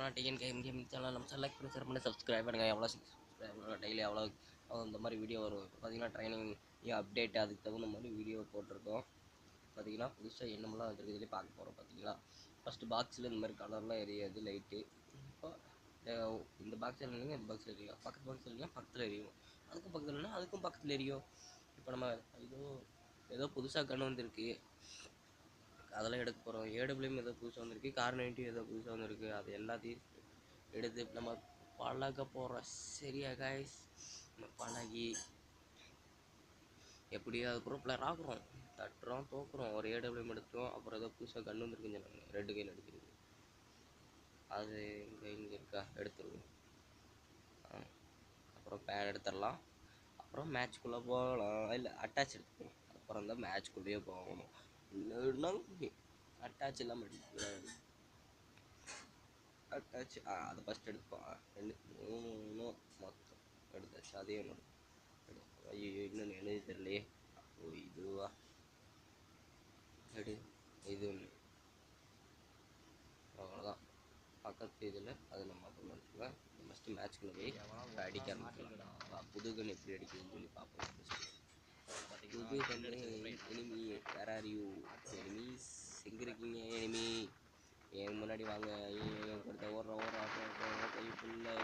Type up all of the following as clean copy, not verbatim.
நம்ம TN game channel நம்ம select பண்ணி ஷேர் பண்ணி சப்ஸ்கிரைப் பண்ணுங்கள். எவ்வளோ சப்ஸ்கிரைப் டெய்லி எவ்வளோ இந்த மாதிரி வீடியோ வரும். இப்போ பார்த்தீங்கன்னா ட்ரைனிங் அப்டேட் அதுக்கு தகுந்த மாதிரி வீடியோ போட்டிருக்கோம். பார்த்தீங்கன்னா புதுசாக என்னமெல்லாம் வந்துருக்கு இதுலேயே பார்க்க போகிறோம். பார்த்தீங்களா ஃபஸ்ட்டு பாக்ஸில் இந்த மாதிரி கலர்லாம் எரியாது லைட்டு. இப்போ இந்த பாக்ஸில் இல்லைங்க, இந்த பாக்ஸில் எரியும், பக்கத்து பாக்ஸில் இல்லைங்க, பக்கத்தில் எரியும், அதுக்கும் பக்கத்தில் இல்லைன்னா அதுக்கும் பக்கத்தில் எரியும். இப்போ நம்ம ஏதோ புதுசாக கன்று வந்திருக்கு, அதெல்லாம் எடுக்க போகிறோம். ஏடபிள்யூஎம் ஏதோ புதுசாக வந்திருக்கு, கார் 90 ஏதோ புதுசாக வந்திருக்கு. அது எல்லாத்தையும் எடுத்து நம்ம பழக போகிறோம். சரியா காய்ஸ், நம்ம பழகி எப்படியோ அதுக்கப்புறம் பிளேயர் ஆகுறோம், தட்டுறோம், தோக்குறோம். ஒரு ஏடபிள்யூஎம் எடுத்தோம். அப்புறம் ஏதோ புதுசாக கன்று வந்துருக்குன்னு சொன்னாங்க, ரெண்டு கையில் அடிக்கிறது. அது இங்கே இருக்கா, எடுத்துருவோம். அப்புறம் பேன் எடுத்துடலாம். அப்புறம் மேட்ச்குள்ளே போகலாம். இல்லை அட்டாச் எடுத்துக்கணும். அப்புறம் தான் மேட்ச்குள்ளேயே போகணும். இல்லைன்னா அட்டாச் இல்லாமல் அடிக்கக்கூடாது. அட்டாச் அதை ஃபஸ்ட் எடுப்போம். 2 3 மொத்தம் எடுத்தாச்சு. அதே ஒன்று ஐயோ இன்னொன்று எழுதி தெரியலையே. ஓ இதுவா, எடு இது ஒன்று. அவ்வளோதான் பக்கத்து இதில் அது நம்ம அப்புறம் எடுத்துக்கலாம். ஃபஸ்ட்டு மேட்ச்குள்ளே போய் அடிக்க ஆரம்பிக்கலாம். புது கன் எப்படி அடிக்கிறதுன்னு சொல்லி பார்ப்போம். புது gun enemy where are you enemies, எங்கே இருக்கீங்க எனிமி? என் முன்னாடி வாங்க. கொடுத்த ஓடுற கை ஃபுல்லாக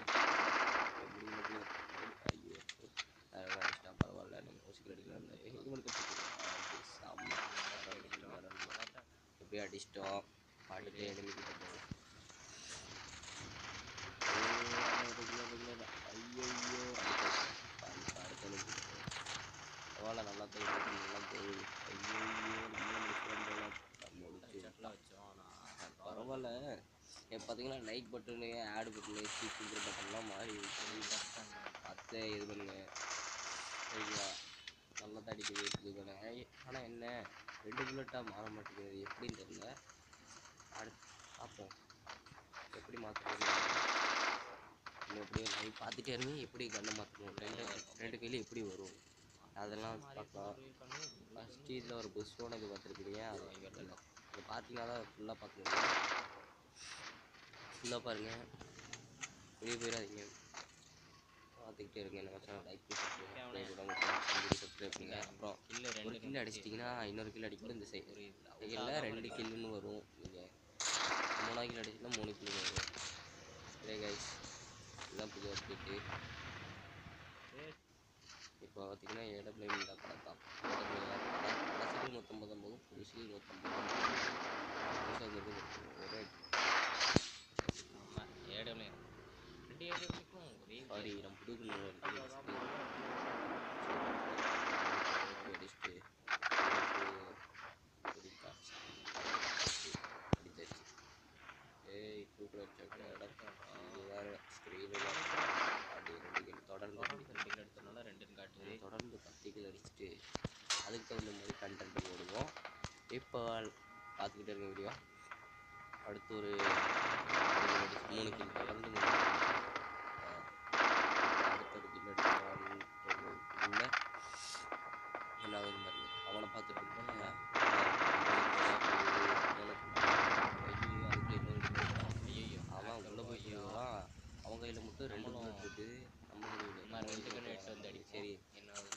ஐயோ அதெல்லாம் அடிச்சிட்டா பரவாயில்ல. நம்ம மியூசிக்கில் அடிக்கலாம். இது மட்டும் எப்படியும் அடிச்சிட்டோம். பாட்டுட்டு எனிமிக்கிட்ட போவோம். ஐயோ பரவாயில்ல, நல்லா போகுது, நல்லா போகுது. ஐயோ பரவாயில்ல. இப்போ பார்த்தீங்கன்னா லைக் பட்டனு, ஆடு பட்டனு, சீக்கிரம் பட்டன்லாம் மாறி பார்த்து இது பண்ணுங்க. சரிங்களா, நல்லா தான் அடிக்குது இது பண்ண. ஆனால் என்ன 2 புல்லட்டாக மாற மாட்டேங்குது, எப்படின்னு தெரியல. அடுத்து பார்ப்போம் எப்படி மாற்றுறது. எப்படியும் லைவ் பார்த்துட்டே இருங்க எப்படி கண்ணை மாற்றணும். ரெண்டு கையில் எப்படி வரும் அதெல்லாம் பார்க்கலாம். ஃபஸ்ட்டு இதில் ஒரு புஷ்ஷோட இது பார்த்துருப்பீங்க, அது இல்லை இது பார்த்தீங்கன்னா தான் ஃபுல்லாக பார்க்க முடியும். ஃபுல்லாக பாருங்கள், வெளியே போயிடாதீங்க, பார்த்துக்கிட்டே இருங்க. நம்ம சேனல் லைக் பண்ணி சப்ஸ்கிரைப் பண்ணுங்க. அப்புறம் ஒரு கில் அடிச்சிட்டிங்கன்னா இன்னொரு கில் அடிக்கும்போது இந்த சைடில் 2 கில்லுன்னு வரும். நீங்கள் 3 கில் அடிச்சிங்கன்னா 3 கில்லுன்னு வரும். சரி கைஸ், இதுதான் புது அப்டேட்டு. இப்போ பார்த்தீங்கன்னா ஏடபிள்யூஎம் இந்த கடை தான். பழசுகள் 150, புதுசுகள் 150. புதுசாக வந்துருக்கு ஒரே ஏடபிள்யூஎம் 2 ஏடபிள்யூக்கும் ஒரே சாரி நம்ம புது அடிச்சுட்டு அடிச்சாச்சு. ஏய் தூக்கில் அடிச்சாக்க இது வேறு ஸ்க்ரீனில் அப்படி 2 கில் தொடர்ந்து 2 கில் அடித்தனால 2ன்னு காட்டுது. தொடர்ந்து 10 கில் அடிச்சுட்டு அதுக்கு தகுந்த மாதிரி கண்டென்ட் போடுவோம். இப்போ பார்த்துக்கிட்டே இருக்க வீடியோ. அடுத்து ஒரு 3 கில் தொடர்ந்து அடுத்த ஒரு கில் அடிக்கிறான். உள்ள என்னாவது பாருங்க, அவனை பார்த்துட்டு இருந்தேன். ஐயோ அவன் உள்ளே போய் போயிடுவான். அவன் கையில் மட்டும் 2 புல்லட் இருக்குது. நம்ம 2 கன் எடுத்து வந்து அடி. சரி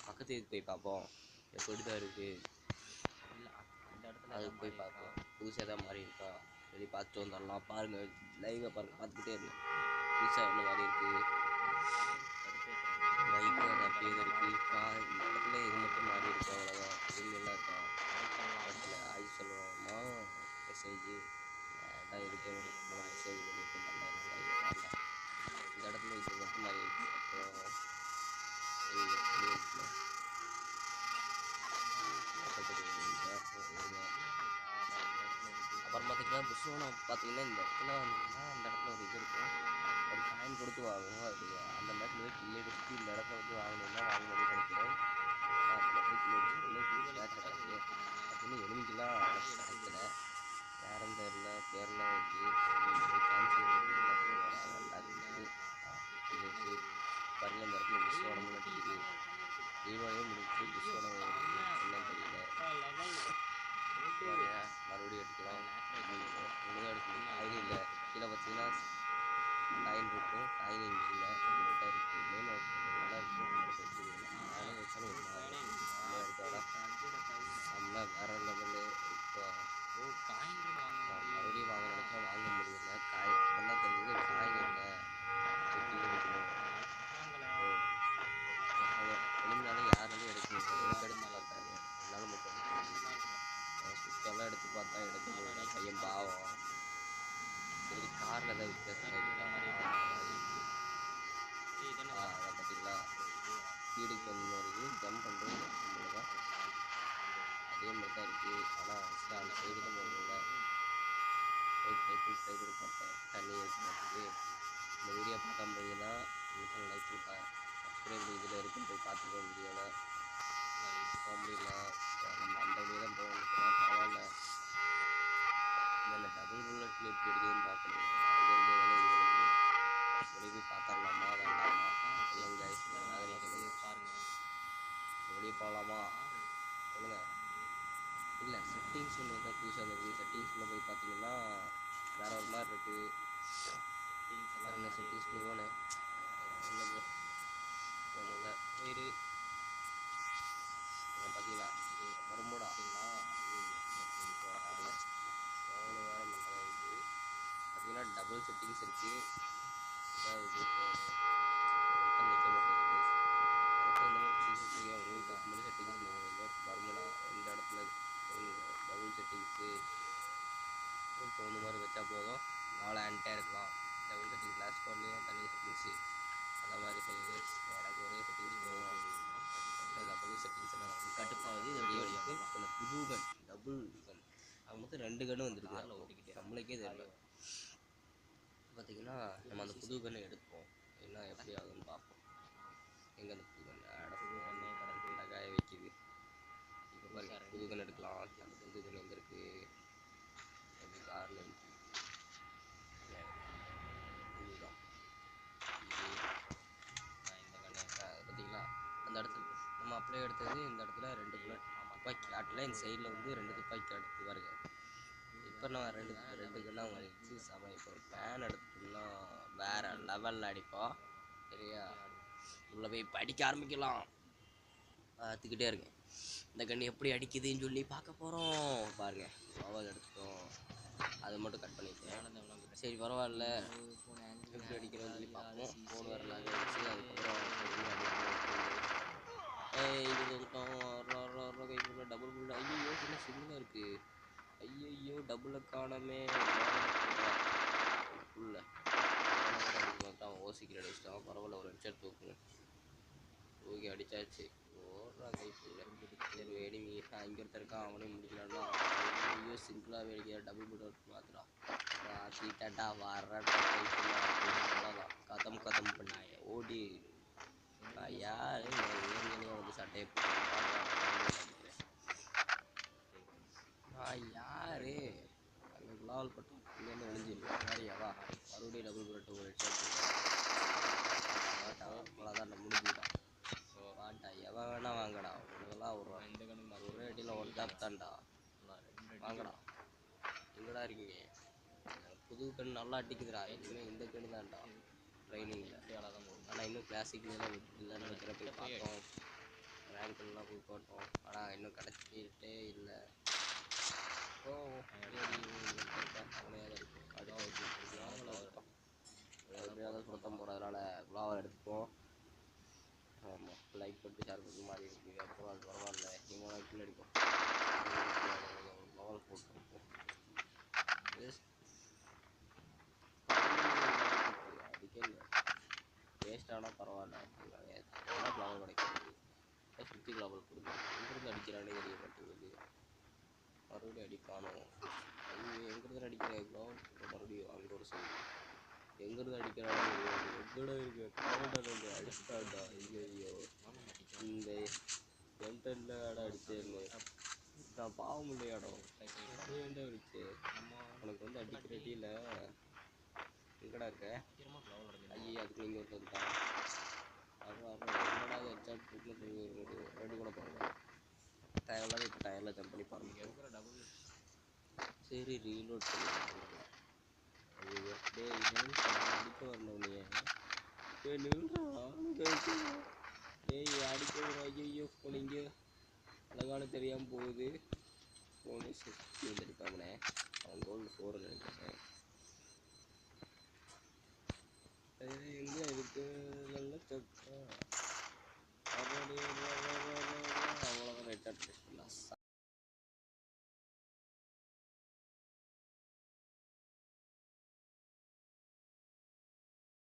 பக்கத்து இதுக்கு போய் பார்ப்போம் எப்படி தான் இருக்குது. அதுக்கு போய் பார்ப்போம் புதுசாக எதாவது மாறி இருக்கா சரி பார்த்துட்டு வந்துடலாம். பாருங்கள் லைவாக பாருங்கள், பார்த்துக்கிட்டே இருங்க. புதுசாக என்ன மாறி இருக்குது, பைக்கு அது அப்படியே இருக்குது. இந்த இடத்துல இது மட்டும் மாறி இருக்கு, அவ்வளோதான். இது நல்லா இருக்கா இடத்துல ஆய் சொல்லுவோமா மெசேஜ் வேண்டாம். எதுக்கு மெசேஜ் பண்ணிட்டு வேண்டாம். இந்த இடத்துல இது மட்டும் மாறி இருக்கு. அப்புறம் பார்த்தீங்கன்னா புஷ்ஷோனை பார்த்தீங்கன்னா இந்த இடத்துல வந்தீங்கன்னா அந்த இடத்துல ஒரு இது இருக்கும், ஒரு காயின் கொடுத்து வாங்குவோம். அது அந்த இடத்துல கில் அடிச்சுட்டு இந்த இடத்துல வந்து வாங்கணும்னா வாங்க முடியும் நினைக்கிறேன். அந்த இடத்துல கில் அடிச்சு மேட்சை கிடக்கு. பார்த்தீங்கன்னா எனிமிக்கெல்லாம் கிடைக்கல, யாரும் தெரியல, பேரெலாம் வந்து கேன்சல் நல்லா இருக்குது. பாருங்கள் இந்த இடத்துல புஷ்ஷோட முடிஞ்சிருக்கு, தீபாவளியே முடிஞ்சு புஷ்ஷோட என்னன்னு தெரியல. மறுபடியும் எடுக்கலாம், ஒழுங்காக எடுக்கணும். காயின் இல்லை கீழே பார்த்தீங்கன்னா ஸ்பீடுக்கு வந்து இருக்குது, ஜம்ப் பண்ணுறது தான் அதே மாதிரி தான் இருக்குது. ஆனால் அந்த சைடு தான் போகல. ட்ரை பண்ணி பார்த்தேன், தண்ணி இருக்க மாட்டேங்குது. இந்த வீடியோ பார்க்காம இருந்தீங்கன்னா லைக் சப்ஸ்கிரைப் இதில் இருக்குன்னு போய் பார்த்துக்கோங்க. வீடியோவில் போக முடியல, நம்ம அந்த வீடியோ தான் போகணும். பரவாயில்ல, இந்த டபுள் புல்லட்டில் எப்படி எடுக்குதுன்னு பார்க்கணும். அங்கேருந்து வெளியே போய் பார்த்துடலாமா வேண்டாமா? இல்லைங்க பாருங்கள், வெளியே போகலாமா சொல்லுங்கள். இல்லை, செட்டிங்ஸ் ஒன்று தான் புதுசாக இருக்குது. செட்டிங்ஸில் போய் பார்த்தீங்கன்னா வேறு ஒரு மாதிரி இருக்குது. செட்டிங்ஸ் எல்லாம் செட்டிங்ஸ் போகணும். ஒன்றும் போயிரு பார்த்தீங்களா, இது வரும்போடா ஃபோனு வேறு மட்டும் இருக்குது. பார்த்தீங்கன்னா டபுள் செட்டிங்ஸ் இருக்குது. இதாவது நிற்க மாட்டேங்குது. எனக்கு இந்த மாதிரி செட்டிங்ஸ் இருக்குது. உங்களுக்கு அந்த மாதிரி செட்டிங்ஸ் வருமானா இந்த இடத்துல டபுள் செட்டிங்ஸு இப்போ இந்த மாதிரி வச்சா போதும், 4 ஆண்ட்டே இருக்கலாம். டபுள் செட்டிங் கிளாஸ் போடலையும் தனி செட்டிங்ஸு அந்த மாதிரி செட்டிங்ஸ். எனக்கு ஒரே செட்டிங்ஸ் போதும். டபுள் செட்டிங்ஸ் கட்டுப்பாடு இந்த புது கன் டபுள் கன் அது மொத்தம் 2 கன்னு வந்துருக்கு. அதில் ஓட்டிக்கிட்டே நம்மளுக்கே தெரியும். பார்த்தீங்கன்னா நம்ம அந்த புது கன்னை எடுப்போம், என்ன எப்படி ஆகுதுன்னு பார்ப்போம். எங்கே அந்த புது கன் அடப்போம் கடற்கரை காய வைக்கிது. இப்போ பாருங்க, புது கன் எடுக்கலாம். அந்த புது கன் எங்கே இருக்குது? எப்படி காரில் இருக்குது? இதுதான் இந்த கண்ணை பார்த்தீங்களா, அந்த இடத்துல நம்ம அப்படியே எடுத்தது. இந்த இடத்துல 2 புல்லட் துப்பாக்கி காட்டில் இந்த சைடில் வந்து 2 துப்பாக்கி காட்டு பாருங்க. இப்போ நான் ரெண்டு கண்ணா வந்துச்சு செம. இப்போ ஒரு பேன் எடுத்துட்டோம்னா வேறு லெவலில் அடிப்போம். சரியா, உள்ளே போய் படிக்க ஆரம்பிக்கலாம். பார்த்துக்கிட்டே இருக்கேன் இந்த கண்ணு எப்படி அடிக்குதுன்னு சொல்லி பார்க்க போகிறோம். பாருங்கள், பவர் எடுத்துட்டோம். அதை மட்டும் கட் பண்ணிட்டேன். சரி பரவாயில்ல, எப்படி அடிக்கிறோன்னு சொல்லி பார்ப்போம். ஃபோன் வரல வச்சு அதுக்கப்புறம் இது டபுள் புல். ஐயோ என்ன சிங்கிளாக இருக்குது. ஐயோ டபுளை காணமே. உள்ள ஓசிக்கில் அடிச்சிட்டான். பரவாயில்ல, ஒரு ஹெட்ஷாட் தூக்குங்க. தூக்கி அடித்தாச்சு. ஓடுறா கைப்புள்ள. சரி எனிமி இங்கே ஒருத்தர் இருக்கான், அவனையும் முடிக்கலாம்னா. ஐயோ சிங்கிளாக வேடிக்கை டபுள் புல் மாத்திரா ஆத்திட்டாட்டா வர்றா கைப்புள்ள. அவ்வளோதான், கதம் பண்ணாங்க. ஓடி யார் வந்து சட்டையை யாரு அங்கே குலாவல் பட்டம் இங்கேருந்து ஒழிஞ்சிருக்கோம். வேறையாவா மறுபடியும் டபுள் புல்லட் ஒரு அவ்வளோதான் முடிஞ்சுதான். வாட்டா எவன் வேணா வாங்கடா. உங்களெல்லாம் ஒரு இந்த கணக்கு ஒரே அடியில் ஒன் டாப் தான்டா. வாங்கடா, எங்கடா இருக்கீங்க? புது கண் நல்லா அடிக்குதுடா. இனிமேல் இந்த கண் தான்டா ட்ரைனிங்கில். ஆனால் இன்னும் கிளாசிக்லாம் இல்லைன்னு நினைக்கிற போய் பார்த்தோம். ரேங்க்லாம் போய் போட்டோம், ஆனால் இன்னும் கிடச்சிட்டே இல்லை. ஓ எப்படியாவது சுத்தம் போகிறதுனால குலாவை எடுத்துப்போம். ஆமாம், லைக் போட்டு ஷேர் பண்ணி மாதிரி இருக்குது. அப்புறம் அது பரவாயில்ல, இவங்க கீழே அடிக்கும் லெவல் போட்டுருப்போம். அதுக்கே வேஸ்டானால் பரவாயில்ல, ஃப்ளவர் கிடைக்கிறது. சுற்றி கிளாவல் கொடுங்க. எங்கிருந்து அடிக்கிறானே தெரிய மாட்டேங்குது. மறுபடியும் அடிப்பானோ? ஐயோ எங்கிருந்து அடிக்கிறேன் க்ளவுட். மறுபடியும் அங்கே ஒரு சைடு எங்கிருந்து அடிக்கிறானோ எங்கடா இருக்கு கவுண்டர் அடிச்சாண்டா. ஐயோ இந்த என்டர்ல அடிச்சேன்னு நான் பாவம் இல்லையாடோ. வேண்டாம் இருந்துச்சு. உனக்கு வந்து அடிக்கிற அடியில் எங்கடா இருக்க? ஐயே அதுக்கு நீங்கள் ஒருத்தர் தான். என்னடா ஹெட்ஷாட் ரெண்டு கூட போகல. டயர்லாம் இப்போ டயரில் ஜம்ப் பண்ணி பாருங்க. சரி ரீலோட் பண்ணி ஐயோ டே அடிக்க வரணும்னே. நில்றா டேய் அடிக்க. ஐயோ ஃபோன் இங்கே அழகான தெரியாமல் போகுது. ஃபோனு சுற்றி வந்துருக்காமனே. அவன் கோல்டு 4 நினைக்கிறேன். எங்கே இருக்கு நல்ல சக்கா. அவ்வளோதான் ஹெட்ஷாட்